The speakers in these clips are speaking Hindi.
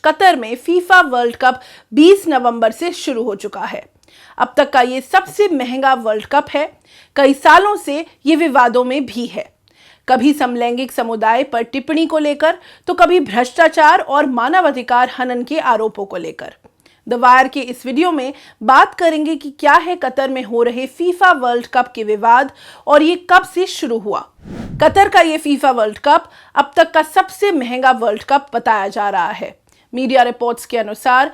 कतर में फीफा वर्ल्ड कप 20 नवंबर से शुरू हो चुका है। अब तक का ये सबसे महंगा वर्ल्ड कप है। कई सालों से ये विवादों में भी है, कभी समलैंगिक समुदाय पर टिप्पणी को लेकर तो कभी भ्रष्टाचार और मानवाधिकार हनन के आरोपों को लेकर। द वायर के इस वीडियो में बात करेंगे कि क्या है कतर में हो रहे फीफा वर्ल्ड कप के विवाद और ये कब से शुरू हुआ। कतर का ये फीफा वर्ल्ड कप अब तक का सबसे महंगा वर्ल्ड कप बताया जा रहा है। मीडिया रिपोर्ट्स के अनुसार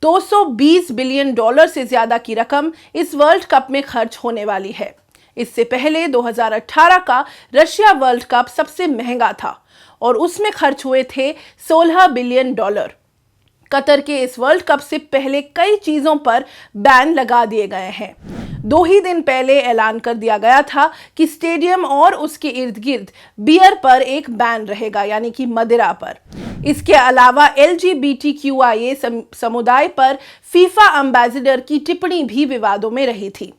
$220 बिलियन से ज्यादा की रकम इस वर्ल्ड कप में खर्च होने वाली है। इससे पहले 2018 का रशिया वर्ल्ड कप सबसे महंगा था और उसमें खर्च हुए थे $16 बिलियन। कतर के इस वर्ल्ड कप से पहले कई चीजों पर बैन लगा दिए गए हैं। 2 ही दिन पहले ऐलान कर दिया गया था कि स्टेडियम और उसके इर्द गिर्द बियर पर एक बैन रहेगा, यानी कि मदिरा पर। इसके अलावा LGBTQIA समुदाय पर फीफा एम्बेसडर की टिप्पणी भी विवादों में रही थी।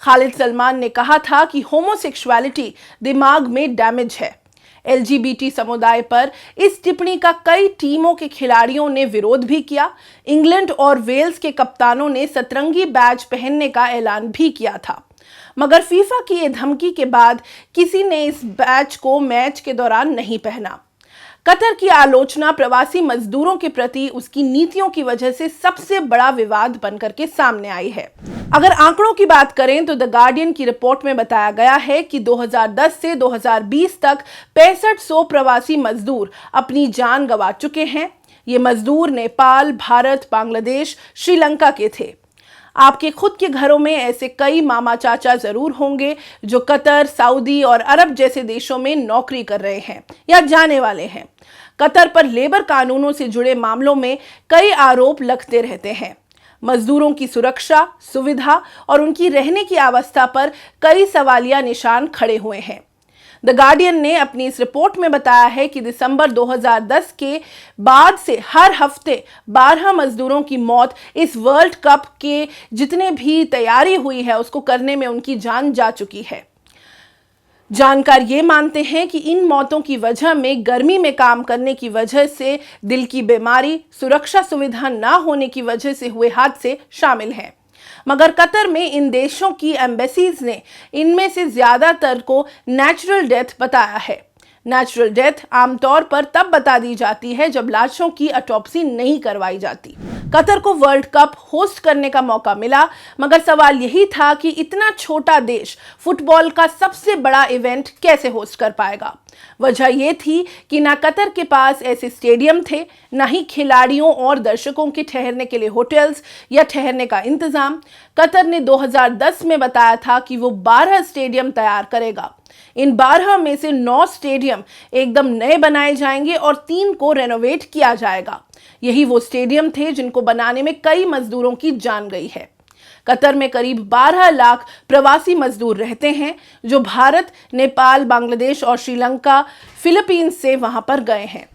खालिद सलमान ने कहा था कि होमोसेक्सुअलिटी दिमाग में डैमेज है। LGBT समुदाय पर इस टिप्पणी का कई टीमों के खिलाड़ियों ने विरोध भी किया। इंग्लैंड और वेल्स के कप्तानों ने सतरंगी बैज पहनने का ऐलान भी किया था, मगर फीफा की ये धमकी के बाद किसी ने इस बैज को मैच के दौरान नहीं पहना। कतर की आलोचना प्रवासी मजदूरों के प्रति उसकी नीतियों की वजह से सबसे बड़ा विवाद बनकर के सामने आई है। अगर आंकड़ों की बात करें तो द गार्डियन की रिपोर्ट में बताया गया है कि 2010 से 2020 तक 6500 प्रवासी मजदूर अपनी जान गंवा चुके हैं। ये मजदूर नेपाल, भारत, बांग्लादेश, श्रीलंका के थे। आपके खुद के घरों में ऐसे कई मामा चाचा जरूर होंगे जो कतर, सऊदी और अरब जैसे देशों में नौकरी कर रहे हैं या जाने वाले हैं। कतर पर लेबर कानूनों से जुड़े मामलों में कई आरोप लगते रहते हैं। मजदूरों की सुरक्षा, सुविधा और उनकी रहने की अवस्था पर कई सवालिया निशान खड़े हुए हैं। द गार्डियन ने अपनी इस रिपोर्ट में बताया है कि दिसंबर 2010 के बाद से हर हफ्ते 12 मजदूरों की मौत इस वर्ल्ड कप के जितने भी तैयारी हुई है उसको करने में उनकी जान जा चुकी है। जानकार ये मानते हैं कि इन मौतों की वजह में गर्मी में काम करने की वजह से, दिल की बीमारी, सुरक्षा सुविधा ना होने की वजह से हुए हादसे शामिल हैं। मगर कतर में इन देशों की एम्बेसीज ने इनमें से ज्यादातर को नेचुरल डेथ बताया है। नेचुरल डेथ आमतौर पर तब बता दी जाती है जब लाशों की ऑटोप्सी नहीं करवाई जाती। कतर को वर्ल्ड कप होस्ट करने का मौका मिला, मगर सवाल यही था कि इतना छोटा देश फुटबॉल का सबसे बड़ा इवेंट कैसे होस्ट कर पाएगा। वजह यह थी कि ना कतर के पास ऐसे स्टेडियम थे, ना ही खिलाड़ियों और दर्शकों के ठहरने के लिए होटल्स या ठहरने का इंतजाम। कतर ने 2010 में बताया था कि वो 12 स्टेडियम तैयार करेगा। इन 12 में से 9 स्टेडियम एकदम नए बनाए जाएंगे और 3 को रेनोवेट किया जाएगा। यही वो स्टेडियम थे जिनको बनाने में कई मजदूरों की जान गई है। कतर में करीब 12 लाख प्रवासी मजदूर रहते हैं जो भारत, नेपाल, बांग्लादेश और श्रीलंका, फिलीपींस से वहां पर गए हैं।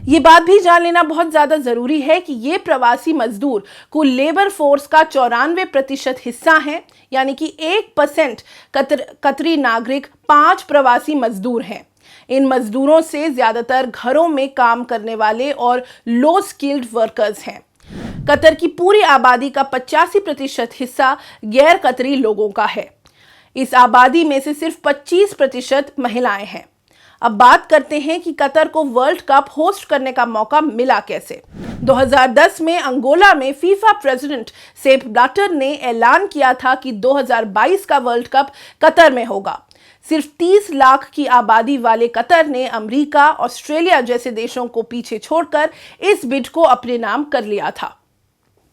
ये बात भी जान लेना बहुत ज्यादा जरूरी है कि ये प्रवासी मजदूर कुल लेबर फोर्स का 94% हिस्सा हैं, यानी कि 1% कतरी नागरिक 5 प्रवासी मजदूर हैं। इन मजदूरों से ज्यादातर घरों में काम करने वाले और लो स्किल्ड वर्कर्स हैं। कतर की पूरी आबादी का 85% हिस्सा गैर कतरी लोगों का है। इस आबादी में से सिर्फ 25% महिलाएं हैं। अब बात करते हैं कि कतर को वर्ल्ड कप होस्ट करने का मौका मिला कैसे। 2010 में अंगोला में फीफा प्रेसिडेंट सेप ब्लैटर ने ऐलान किया था कि 2022 का वर्ल्ड कप कतर में होगा। सिर्फ 30 लाख की आबादी वाले कतर ने अमेरिका, ऑस्ट्रेलिया जैसे देशों को पीछे छोड़कर इस बिड को अपने नाम कर लिया था।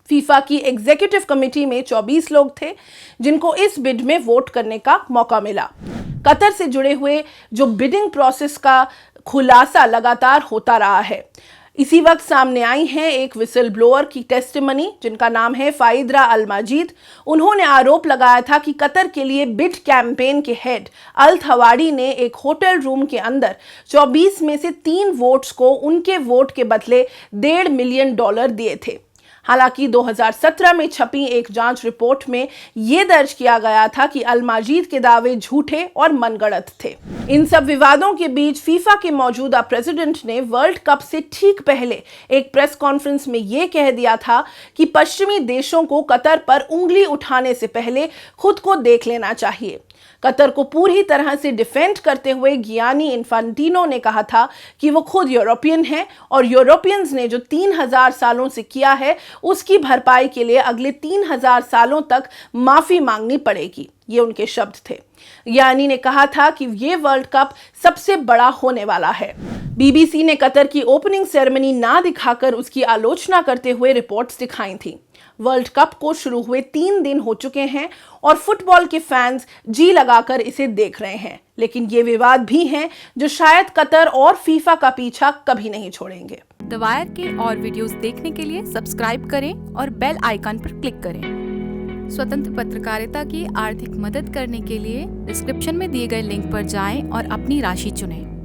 फीफा की एग्जीक्यूटिव कमेटी में 24 लोग थे जिनको इस बिड में वोट करने का मौका मिला। कतर से जुड़े हुए जो बिडिंग प्रोसेस का खुलासा लगातार होता रहा है। इसी वक्त सामने आई है एक विसल ब्लोअर की टेस्टिमनी जिनका नाम है फाइदरा अल माजिद। उन्होंने आरोप लगाया था कि कतर के लिए बिड कैंपेन के हेड अल थवाड़ी ने एक होटल रूम के अंदर 24 में से 3 वोट्स को उनके वोट के बदले $1.5 मिलियन दिए थे। हालांकि 2017 में छपी एक जांच रिपोर्ट में यह दर्ज किया गया था कि अल माजिद के दावे झूठे और मनगढ़ंत थे। इन सब विवादों के बीच फीफा के मौजूदा प्रेसिडेंट ने वर्ल्ड कप से ठीक पहले एक प्रेस कॉन्फ्रेंस में यह कह दिया था कि पश्चिमी देशों को कतर पर उंगली उठाने से पहले खुद को देख लेना चाहिए। कतर को पूरी तरह से डिफेंड करते हुए गियानी इन्फांटिनो ने कहा था कि वो खुद यूरोपियन हैं और यूरोपियंस ने जो 3000 सालों से किया है उसकी भरपाई के लिए अगले 3000 सालों तक माफी मांगनी पड़ेगी। ये उनके शब्द थे। गियानी ने कहा था कि ये वर्ल्ड कप सबसे बड़ा होने वाला है। बीबीसी ने कतर की ओपनिंग सेरेमनी ना दिखाकर उसकी आलोचना करते हुए रिपोर्ट्स दिखाई थी। वर्ल्ड कप को शुरू हुए 3 दिन हो चुके हैं और फुटबॉल के फैंस जी लगाकर इसे देख रहे हैं, लेकिन ये विवाद भी हैं जो शायद कतर और फीफा का पीछा कभी नहीं छोड़ेंगे। द वायर के और वीडियोस देखने के लिए सब्सक्राइब करें और बेल आइकन पर क्लिक करें। स्वतंत्र पत्रकारिता की आर्थिक मदद करने के लिए डिस्क्रिप्शन में दिए गए लिंक पर जाएं और अपनी राशि चुनें।